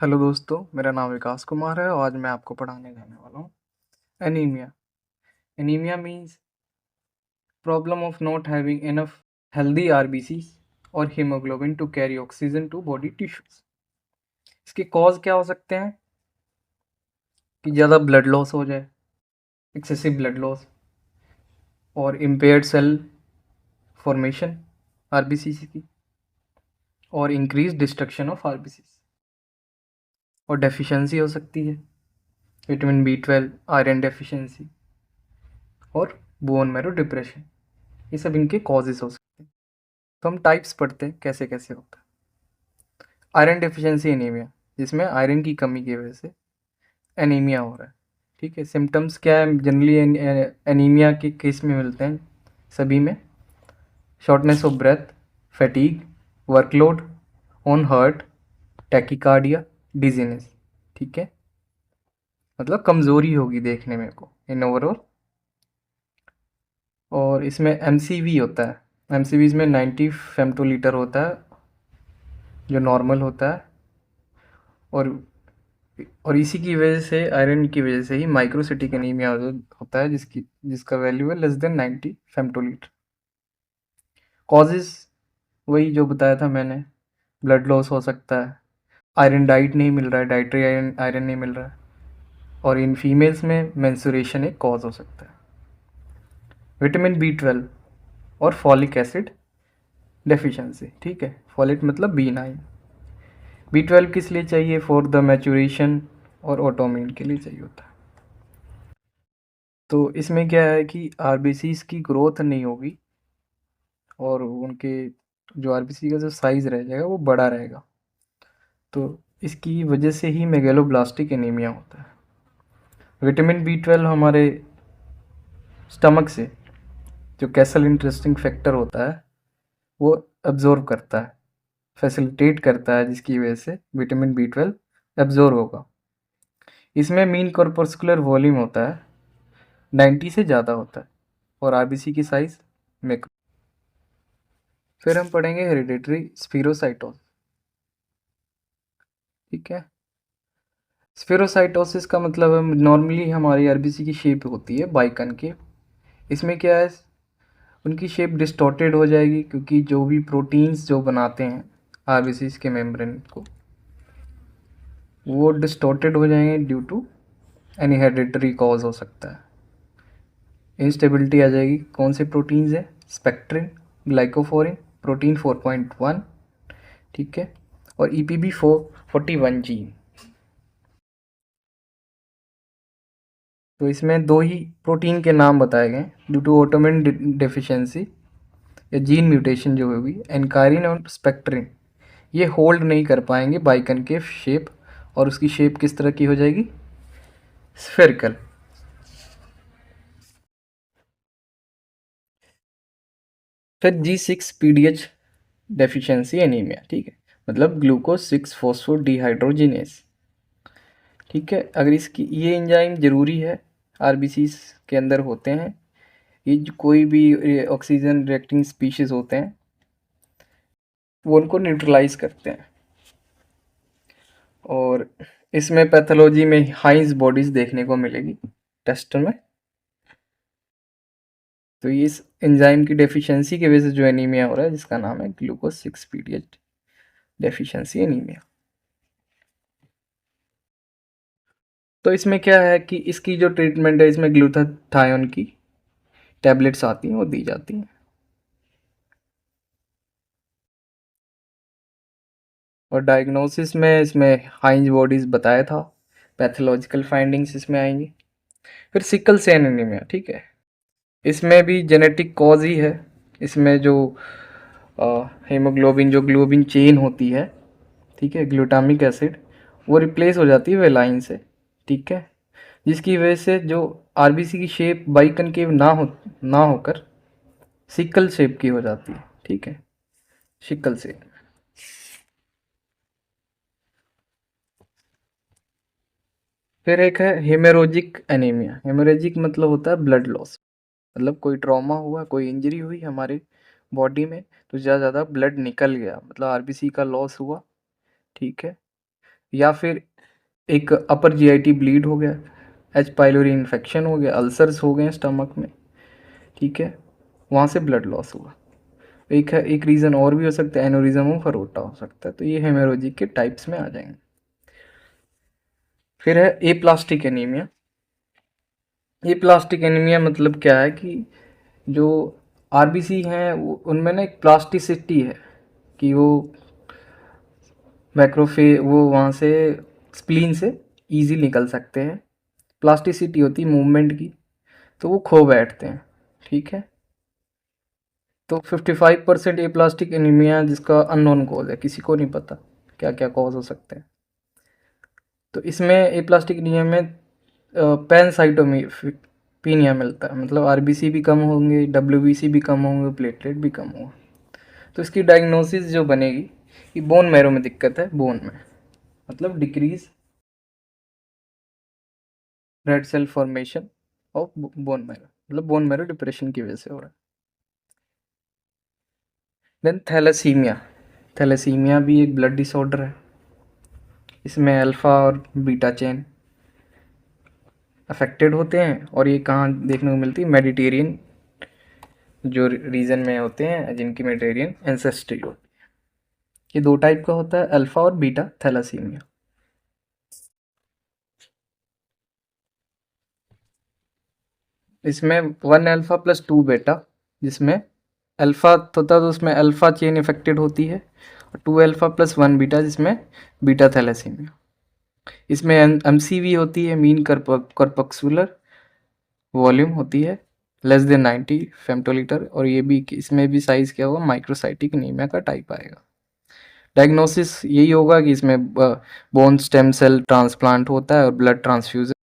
Hello दोस्तों, मेरा नाम विकास कुमार है और आज मैं आपको पढ़ाने जाने वाला हूँ anaemia. Anaemia means problem of not having enough healthy RBCs और haemoglobin to carry oxygen to body tissues. इसके कॉज क्या हो सकते हैं कि ज़्यादा ब्लड लॉस हो जाए, एक्सेसिव ब्लड लॉस और इम्पेयर्ड सेल फॉर्मेशन आरबीसीज की और इंक्रीज डिस्ट्रक्शन ऑफ आरबीसीज और डेफिशिएंसी हो सकती है विटामिन B12, आयरन डेफिशिएंसी और बोन मैरो डिप्रेशन। ये सब इनके कॉजेज हो सकते हैं। तो हम टाइप्स पढ़ते हैं कैसे कैसे होता है। आयरन डेफिशिएंसी एनीमिया, जिसमें आयरन की कमी की वजह से एनीमिया हो रहा है। ठीक है, सिम्टम्स क्या है जनरली एनीमिया के केस में मिलते हैं सभी में? Shortness of breath, fatigue, workload on heart, tachycardia, dizziness. ठीक है, मतलब कमज़ोरी होगी देखने में को इन ओवरऑल। और इसमें एमसीवी होता है। एमसीवी इसमें 90 फेम्टोलीटर होता है जो नॉर्मल होता है, और इसी की वजह से, आयरन की वजह से ही माइक्रोसिटिक एनीमिया होता है जिसका वैल्यू है लेस देन 90 फेम्टोलीटर। कॉजेज वही जो बताया था मैंने, ब्लड लॉस हो सकता है, आयरन डाइट नहीं मिल रहा है, डाइटरी आयरन आयरन नहीं मिल रहा है, और इन फीमेल्स में मेंस्ट्रुएशन एक कॉज हो सकता है। विटामिन B12 और फॉलिक एसिड डेफिशिएंसी। ठीक है, फॉलेट मतलब B9। B12 किस लिए चाहिए? फॉर द मैच्योरेशन और ऑटोमिन के लिए चाहिए होता है। तो इसमें क्या है कि आरबीसीज की ग्रोथ नहीं होगी और उनके जो आरबीसी का जो साइज़ रह जाएगा वो बड़ा रहेगा। तो इसकी वजह से ही मेगैलोब्लास्टिक एनीमिया होता है। विटामिन B12 हमारे स्टमक से, जो कैसल इंटरेस्टिंग फैक्टर होता है, वो एब्जॉर्ब करता है, फैसिलिटेट करता है, जिसकी वजह से विटामिन B12 एब्जॉर्ब होगा। इसमें मीन कॉर्पस्कुलर वॉल्यूम होता है 90 से ज़्यादा होता है और आरबीसी की साइज़ मैक्रो। फिर हम पढ़ेंगे हेरिडिटरी स्फीरोसाइटोसिस। ठीक है, स्फेरोसाइटोसिस का मतलब है नॉर्मली हमारी आरबीसी की शेप होती है बाइकनकेव। इसमें क्या है, उनकी शेप डिस्टॉर्टेड हो जाएगी क्योंकि जो भी प्रोटीन्स जो बनाते हैं आरबीसी के मेम्ब्रेन को, वो डिस्टॉर्टेड हो जाएंगे due to any hereditary cause हो सकता है। इंस्टेबिलिटी आ जाएगी। कौन से प्रोटीन्स है? Spectrin, ग्लाइकोफोरिन, protein 4.1। ठीक है, और EPB41 जीन। तो इसमें दो ही प्रोटीन के नाम बताए गए ड्यू टू ऑटोमिन डेफिशिएंसी या जीन म्यूटेशन जो होगी। एनकारिन और स्पेक्ट्रिन ये होल्ड नहीं कर पाएंगे बाइकनकेव शेप, और उसकी शेप किस तरह की हो जाएगी? स्फेरिकल। फिर G6PD डेफिशिएंसी एनीमिया। ठीक है, मतलब ग्लूकोज 6 फॉस्फोडीहाइड्रोजिनेस। ठीक है, अगर इसकी ये एंजाइम ज़रूरी है, आरबीसी के अंदर होते हैं ये, कोई भी ऑक्सीजन रिएक्टिंग स्पीशीज़ होते हैं वो उनको न्यूट्रलाइज करते हैं। और इसमें पैथोलॉजी में हाइज बॉडीज देखने को मिलेगी टेस्ट में। तो ये इस एंजाइम की डेफिशिएंसी की वजह से जो एनीमिया हो रहा है, जिसका नाम है ग्लूकोज 6 पीडिएच डेफिशिएंसी एनीमिया। तो इसमें क्या है कि इसकी जो ट्रीटमेंट है, इसमें ग्लूटाथायोन की टैबलेट्स आती हैं, वो दी जाती हैं। और डायग्नोसिस में इसमें हाइंज बॉडीज बताया था, पैथोलॉजिकल फाइंडिंग्स इसमें आएंगी। फिर सिकल सेल एनीमिया। ठीक है, इसमें भी जेनेटिक कॉज ही है। इसमें जो हीमोग्लोबिन, जो ग्लोबिन चेन होती है, ठीक है, ग्लूटामिक एसिड, वो रिप्लेस हो जाती है वेलाइन से। ठीक है, जिसकी वजह से जो आरबीसी की शेप बाइकनकेव ना होकर सिकल शेप की हो जाती है। ठीक है, सिकल से। फिर एक है हेमेरोजिक एनीमिया। हेमेरोजिक मतलब होता है ब्लड लॉस, मतलब कोई ट्रॉमा हुआ, कोई इंजरी हुई हमारे बॉडी में, तो ज़्यादा ज़्यादा ब्लड निकल गया, मतलब आरबीसी का लॉस हुआ। ठीक है, या फिर एक अपर जीआईटी ब्लीड हो गया, एच पाइलोरी इन्फेक्शन हो गया, अल्सर्स हो गए स्टमक में, ठीक है, वहाँ से ब्लड लॉस हुआ। एक रीज़न और भी हो सकता है, एनोरिज्म ऑफ अरोटा हो सकता है। तो ये हेमोरेजिक के टाइप्स में आ जाएंगे। फिर है ए प्लास्टिक एनीमिया। ए प्लास्टिक एनीमिया मतलब क्या है कि जो आरबीसी हैं उनमें ना एक प्लास्टिसिटी है कि वो मैक्रोफे वो वहाँ से स्प्लीन से ईजी निकल सकते हैं। प्लास्टिसिटी होती है मूवमेंट की, तो वो खो बैठते हैं, ठीक है। तो 55% ए प्लास्टिक एनीमिया जिसका अननोन कॉज है, किसी को नहीं पता क्या क्या कॉज हो सकते हैं। तो इसमें ए प्लास्टिक एनीमिया में पैनसाइटोपीनिया मिलता है, मतलब आरबीसी भी कम होंगे, डब्ल्यूबीसी भी कम होंगे, प्लेटलेट भी कम होगा। तो इसकी डायग्नोसिस जो बनेगी कि बोन मैरो में दिक्कत है, बोन में मतलब decrease red cell formation of bone marrow, मतलब बोन मैरो डिप्रेशन की वजह से हो रहा है। Then thalassaemia. थैलेसीमिया भी एक ब्लड डिसऑर्डर है। इसमें अल्फ़ा और बीटा चेन अफेक्टेड होते हैं, और ये कहाँ देखने को मिलती है, मेडिटेरियन जो रीजन में होते हैं जिनकी मेडिटेरियन एंसेस्ट्री होती है। ये दो टाइप का होता है, अल्फ़ा और बीटा थैलेसीमिया। इसमें 1 अल्फ़ा + 2 बीटा, जिसमें अल्फ़ा होता है तो उसमें अल्फ़ा चेन इफेक्टेड होती है, और 2 अल्फ़ा + 1 बीटा जिसमें बीटा थैलेसीमिया। इसमें एमसीवी होती है, मीन करपक्सुलर वॉल्यूम होती है, <90 फेम्टोलीटर, और ये भी इसमें भी साइज़ क्या होगा, माइक्रोसाइटिक एनीमिया का टाइप आएगा। डायग्नोसिस यही होगा कि इसमें बोन स्टेम सेल ट्रांसप्लांट होता है और ब्लड ट्रांसफ्यूजन